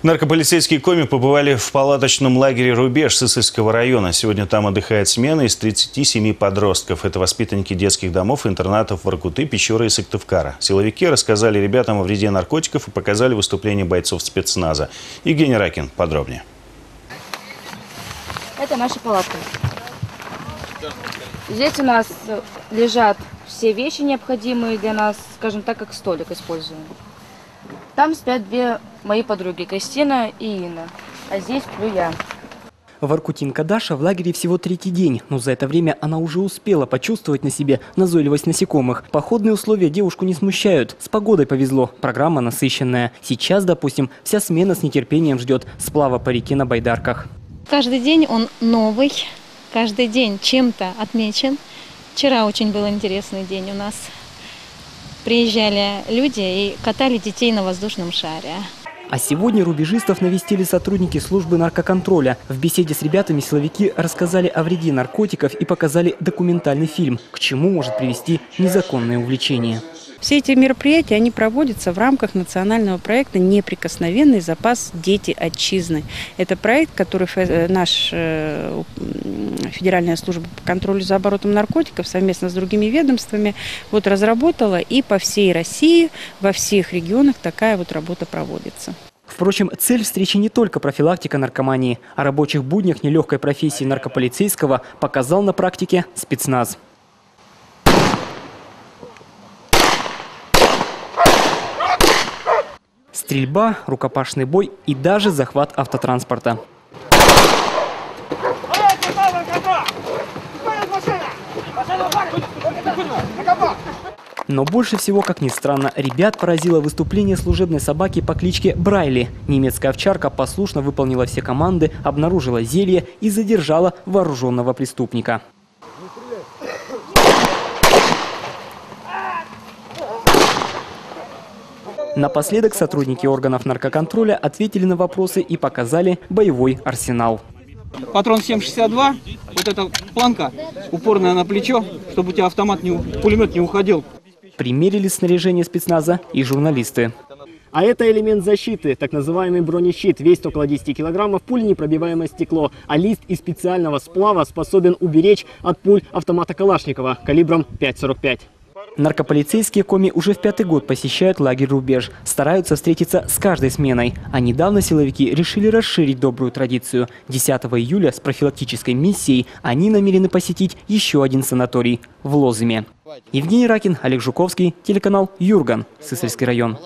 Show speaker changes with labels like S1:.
S1: Наркополицейские коми побывали в палаточном лагере «Рубеж» Сысольского района. Сегодня там отдыхает смена из 37 подростков. Это воспитанники детских домов и интернатов Воркуты, Печоры и Сыктывкара. Силовики рассказали ребятам о вреде наркотиков и показали выступление бойцов спецназа. Евгений Ракин подробнее.
S2: Это наша палатка. Здесь у нас лежат все вещи, необходимые для нас, скажем так, как столик используем. Там спят две мои подруги, Кристина и Инна, а здесь сплю я.
S3: Воркутинка Даша в лагере всего 3-й день, но за это время она уже успела почувствовать на себе назойливость насекомых. Походные условия девушку не смущают. С погодой повезло, программа насыщенная. Сейчас, допустим, вся смена с нетерпением ждет сплава по реке на байдарках.
S4: Каждый день он новый, каждый день чем-то отмечен. Вчера очень был интересный день у нас. Приезжали люди и катали детей на воздушном шаре.
S3: А сегодня рубежистов навестили сотрудники службы наркоконтроля. В беседе с ребятами силовики рассказали о вреде наркотиков и показали документальный фильм, к чему может привести незаконное увлечение.
S5: Все эти мероприятия, они проводятся в рамках национального проекта «Неприкосновенный запас «Дети отчизны». Это проект, который наша Федеральная служба по контролю за оборотом наркотиков совместно с другими ведомствами разработала, и по всей России, во всех регионах такая работа проводится.
S3: Впрочем, цель встречи не только профилактика наркомании. О рабочих буднях нелегкой профессии наркополицейского показал на практике спецназ. Стрельба, рукопашный бой и даже захват автотранспорта. Но больше всего, как ни странно, ребят поразило выступление служебной собаки по кличке Брайли. Немецкая овчарка послушно выполнила все команды, обнаружила зелье и задержала вооруженного преступника. Напоследок сотрудники органов наркоконтроля ответили на вопросы и показали боевой арсенал.
S6: Патрон 7,62, вот эта планка упорная на плечо, чтобы у тебя пулемет не уходил.
S3: Примерили снаряжение спецназа и журналисты.
S7: А это элемент защиты, так называемый бронещит, весит около 10 килограммов, пуленепробиваемое стекло, а лист из специального сплава способен уберечь от пуль автомата Калашникова калибром 5,45.
S3: Наркополицейские коми уже в 5-й год посещают лагерь «Рубеж». Стараются встретиться с каждой сменой. А недавно силовики решили расширить добрую традицию. 10 июля с профилактической миссией они намерены посетить еще один санаторий в Лозыме. Евгений Ракин, Олег Жуковский, телеканал «Юрган», Сысольский район.